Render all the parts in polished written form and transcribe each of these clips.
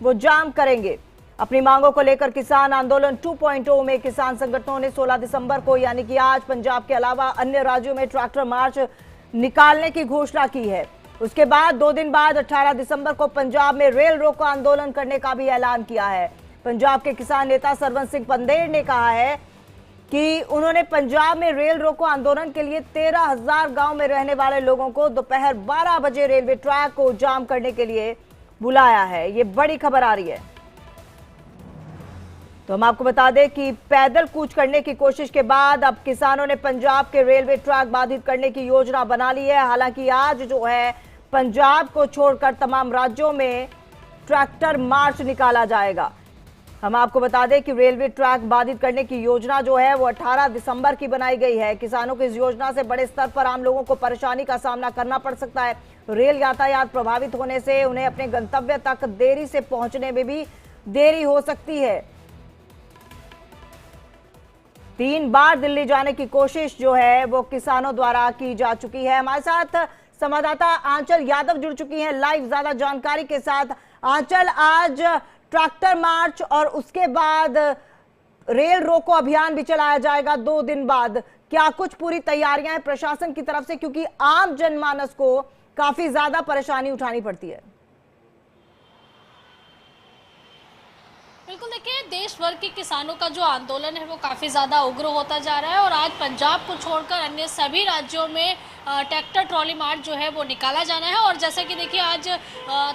वो जाम करेंगे। अपनी मांगों को लेकर किसान आंदोलन 2.0 में किसान संगठनों ने 16 दिसंबर को यानी कि आज पंजाब के अलावा अन्य राज्यों में ट्रैक्टर मार्च निकालने की घोषणा की है। उसके बाद 2 दिन बाद 18 दिसंबर को पंजाब में रेल रोको आंदोलन करने का भी ऐलान किया है। पंजाब के किसान नेता सरवंत सिंह पंदेर ने कहा है कि उन्होंने पंजाब में रेल रोको आंदोलन के लिए 13,000 गांव में रहने वाले लोगों को दोपहर 12 बजे रेलवे ट्रैक को जाम करने के लिए बुलाया है। ये बड़ी खबर आ रही है। तो हम आपको बता दें कि पैदल कूच करने की कोशिश के बाद अब किसानों ने पंजाब के रेलवे ट्रैक बाधित करने की योजना बना ली है। हालांकि आज जो है पंजाब को छोड़कर तमाम राज्यों में ट्रैक्टर मार्च निकाला जाएगा। हम आपको बता दें कि रेलवे ट्रैक बाधित करने की योजना जो है वो 18 दिसंबर की बनाई गई है। किसानों की इस योजना से बड़े स्तर पर आम लोगों को परेशानी का सामना करना पड़ सकता है। रेल यातायात प्रभावित होने से उन्हें अपने गंतव्य तक देरी से पहुंचने में भी देरी हो सकती है। 3 बार दिल्ली जाने की कोशिश जो है वो किसानों द्वारा की जा चुकी है। हमारे साथ संवाददाता आंचल यादव जुड़ चुकी हैं लाइव ज्यादा जानकारी के साथ। आंचल, आज ट्रैक्टर मार्च और उसके बाद रेल रोको अभियान भी चलाया जाएगा 2 दिन बाद। क्या कुछ पूरी तैयारियां हैं प्रशासन की तरफ से, क्योंकि आम जनमानस को काफी ज्यादा परेशानी उठानी पड़ती है? बिल्कुल, देखिए देश भर के किसानों का जो आंदोलन है वो काफ़ी ज़्यादा उग्र होता जा रहा है और आज पंजाब को छोड़कर अन्य सभी राज्यों में ट्रैक्टर ट्रॉली मार्च जो है वो निकाला जाना है। और जैसे कि देखिए आज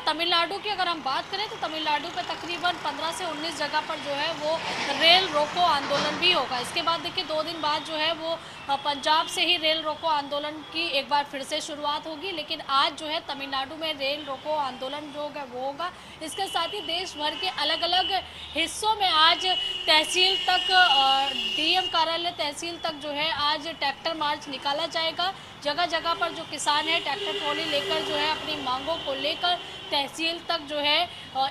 तमिलनाडु की अगर हम बात करें तो तमिलनाडु पे तकरीबन 15 से 19 जगह पर जो है वो रेल रोको आंदोलन भी होगा। इसके बाद देखिए 2 दिन बाद जो है वो पंजाब से ही रेल रोको आंदोलन की एक बार फिर से शुरुआत होगी। लेकिन आज जो है तमिलनाडु में रेल रोको आंदोलन जो होगा वो होगा। इसके साथ ही देश भर के अलग अलग हिस्सों में आज तहसील तक डीएम कार्यालय तहसील तक जो है आज ट्रैक्टर मार्च निकाला जाएगा। जगह जगह पर जो किसान है ट्रैक्टर ट्रॉली लेकर जो है अपनी मांगों को लेकर तहसील तक जो है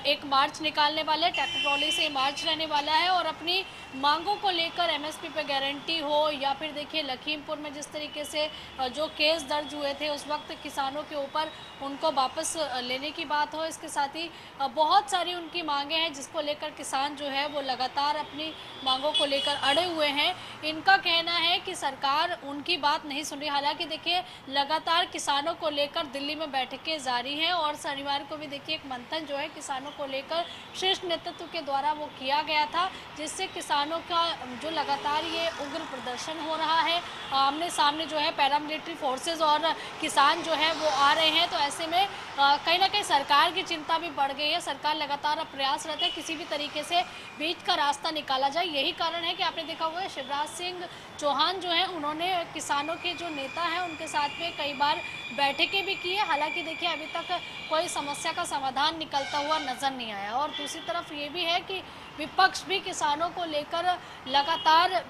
एक मार्च निकालने वाले हैं। ट्रैक्टर ट्रॉली से मार्च रहने वाला है और अपनी मांगों को लेकर एमएसपी पे गारंटी हो या फिर देखिए लखीमपुर में जिस तरीके से जो केस दर्ज हुए थे उस वक्त किसानों के ऊपर उनको वापस लेने की बात हो। इसके साथ ही बहुत सारी उनकी मांगे हैं जिसको लेकर किसान जो है वो लगातार अपनी मांगों को लेकर अड़े हुए हैं। इनका कहना है कि सरकार उनकी बात नहीं सुन रही। हालांकि देखिए लगातार किसानों को लेकर दिल्ली में बैठकें जारी हैं और शनिवार को भी देखिए एक मंथन जो है किसानों को लेकर शीर्ष नेतृत्व के द्वारा वो किया गया था, जिससे किसानों का जो लगातार ये उग्र प्रदर्शन हो रहा है। आमने सामने जो है पैरामिलिट्री फोर्सेस और किसान जो है वो आ रहे हैं। तो ऐसे में कहीं ना कहीं सरकार की चिंता भी बढ़ गई है। सरकार लगातार प्रयासरत है किसी भी तरीके से बीच का रास्ता निकाला जाए। यही कारण है कि आपने देखा हुआ है शिवराज सिंह चौहान जो है उन्होंने किसानों के जो नेता हैं उनके साथ में कई बार बैठकें भी की है। हालांकि देखिए अभी तक कोई समस्या का समाधान निकलता हुआ नजर नहीं आया। और दूसरी तरफ ये भी है कि विपक्ष भी किसानों को लेकर लगातार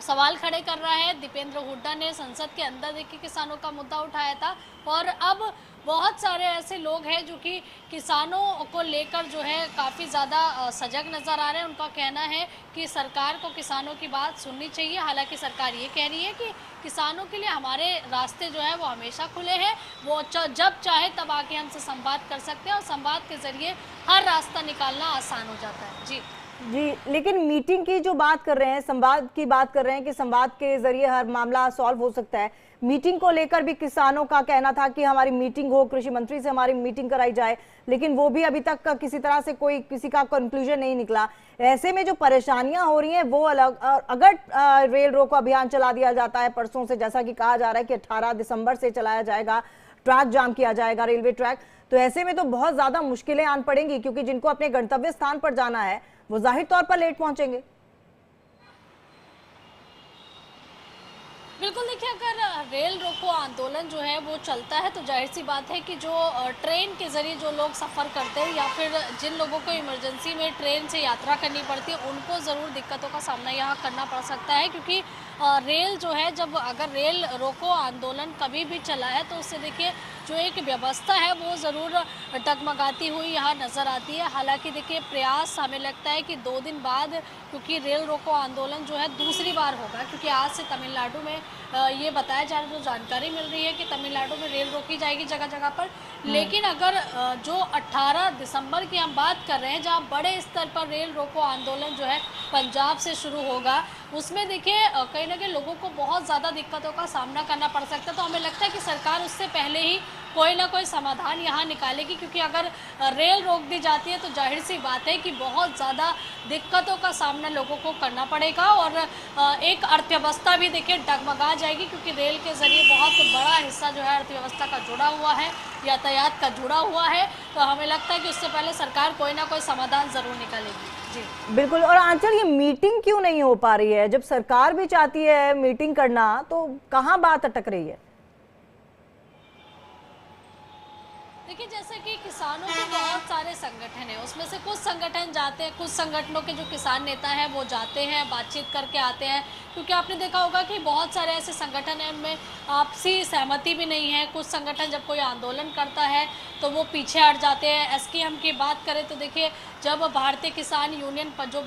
सवाल खड़े कर रहा है। दीपेंद्र हुड्डा ने संसद के अंदर देखिए किसानों का मुद्दा उठाया था और अब बहुत सारे ऐसे लोग हैं जो कि किसानों को लेकर जो है काफ़ी ज़्यादा सजग नज़र आ रहे हैं। उनका कहना है कि सरकार को किसानों की बात सुननी चाहिए। हालांकि सरकार ये कह रही है कि किसानों के लिए हमारे रास्ते जो है वो हमेशा खुले हैं, वो जब चाहे तब आके हमसे संवाद कर सकते हैं और संवाद के ज़रिए हर रास्ता निकालना आसान हो जाता है। जी, लेकिन मीटिंग की जो बात कर रहे हैं, संवाद की बात कर रहे हैं कि संवाद के जरिए हर मामला सॉल्व हो सकता है। मीटिंग को लेकर भी किसानों का कहना था कि हमारी मीटिंग हो, कृषि मंत्री से हमारी मीटिंग कराई जाए, लेकिन वो भी अभी तक किसी तरह से किसी का कंक्लूजन नहीं निकला। ऐसे में जो परेशानियां हो रही हैं वो अलग। अगर रेल रोको अभियान चला दिया जाता है परसों से, जैसा कि कहा जा रहा है कि 18 दिसंबर से चलाया जाएगा, ट्रैक जाम किया जाएगा रेलवे ट्रैक, तो ऐसे में तो बहुत ज्यादा मुश्किलें आन पड़ेंगी, क्योंकि जिनको अपने गंतव्य स्थान पर जाना है वो जाहिर तौर पर लेट पहुंचेंगे। बिल्कुल, देखिए अगर रेल रोको आंदोलन जो है वो चलता है तो जाहिर सी बात है कि जो ट्रेन के ज़रिए जो लोग सफ़र करते हैं या फिर जिन लोगों को इमरजेंसी में ट्रेन से यात्रा करनी पड़ती है उनको ज़रूर दिक्कतों का सामना यहाँ करना पड़ सकता है। क्योंकि रेल जो है, जब अगर रेल रोको आंदोलन कभी भी चला है तो उससे देखिए जो एक व्यवस्था है वो ज़रूर डगमगाती हुई यहाँ नज़र आती है। हालांकि देखिए प्रयास हमें लगता है कि 2 दिन बाद, क्योंकि रेल रोको आंदोलन जो है दूसरी बार होगा, क्योंकि आज से तमिलनाडु में ये बताया जा रहा है, जो जानकारी मिल रही है कि तमिलनाडु में रेल रोकी जाएगी जगह जगह पर। लेकिन अगर जो 18 दिसंबर की हम बात कर रहे हैं, जहाँ बड़े स्तर पर रेल रोको आंदोलन जो है पंजाब से शुरू होगा, उसमें देखिए कहीं ना कहीं लोगों को बहुत ज़्यादा दिक्कतों का सामना करना पड़ सकता है। तो हमें लगता है कि सरकार उससे पहले ही कोई ना कोई समाधान यहाँ निकालेगी, क्योंकि अगर रेल रोक दी जाती है तो जाहिर सी बात है कि बहुत ज़्यादा दिक्कतों का सामना लोगों को करना पड़ेगा और एक अर्थव्यवस्था भी देखिए डगमगा जाएगी, क्योंकि रेल के ज़रिए बहुत बड़ा हिस्सा जो है अर्थव्यवस्था का जुड़ा हुआ है, यातायात का जुड़ा हुआ है। तो हमें लगता है कि उससे पहले सरकार कोई ना कोई समाधान ज़रूर निकालेगी। जी बिल्कुल। और आंचल, ये मीटिंग क्यों नहीं हो पा रही है? जब सरकार भी चाहती है मीटिंग करना, तो कहाँ बात अटक रही है? देखिए, जैसे कि किसानों के बहुत सारे संगठन हैं, उसमें से कुछ संगठन जाते हैं, कुछ संगठनों के जो किसान नेता हैं वो जाते हैं, बातचीत करके आते हैं, क्योंकि आपने देखा होगा कि बहुत सारे ऐसे संगठन हैं उनमें आपसी सहमति भी नहीं है। कुछ संगठन जब कोई आंदोलन करता है तो वो पीछे हट जाते हैं। एसकेएम की बात करें तो देखिए, जब भारतीय किसान यूनियन जो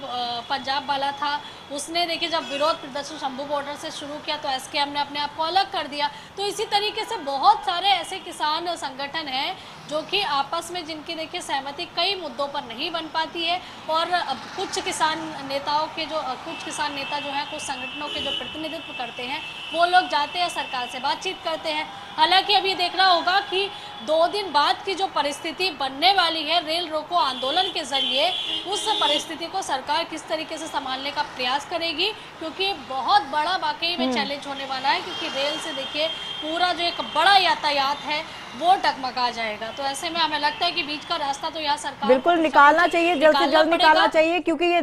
पंजाब वाला था, उसने देखिए जब विरोध प्रदर्शन शंभू बॉर्डर से शुरू किया तो एसकेएम ने अपने आप को अलग कर दिया। तो इसी तरीके से बहुत सारे ऐसे किसान संगठन हैं जो कि आपस में, जिनकी देखिए सहमति कई मुद्दों पर नहीं बन पाती है। और कुछ किसान नेताओं के कुछ किसान नेता जो हैं, कुछ संगठनों के जो प्रतिनिधित्व करते हैं, वो लोग जाते हैं, सरकार से बातचीत करते हैं। हालांकि अब ये देखना होगा कि 2 दिन बाद की जो परिस्थिति बनने वाली है रेल रोको आंदोलन के जरिए, उस परिस्थिति को सरकार किस तरीके से संभालने का प्रयास करेगी, क्योंकि बहुत बड़ा वाकई में चैलेंज होने वाला है। क्योंकि रेल से देखिए पूरा जो एक बड़ा यातायात है वो डगमगा जाएगा। तो ऐसे में हमें लगता है कि बीच का रास्ता तो यहाँ सरकार बिल्कुल निकालना चाहिए, जल्द से जल्द निकालना चाहिए, क्योंकि ये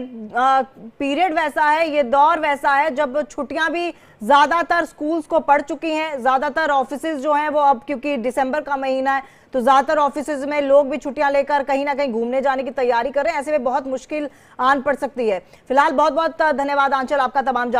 पीरियड वैसा है, ये दौर वैसा है जब छुट्टियां भी ज्यादातर स्कूल्स को पड़ चुकी हैं, ज्यादातर ऑफिसेज जो हैं वो अब, क्योंकि दिसंबर का महीना है तो ज्यादातर ऑफिसेज में लोग भी छुट्टियां लेकर कहीं ना कहीं घूमने जाने की तैयारी कर रहे हैं। ऐसे में बहुत मुश्किल आन पड़ सकती है। फिलहाल बहुत बहुत धन्यवाद आंचल, आपका तमाम जानकारी।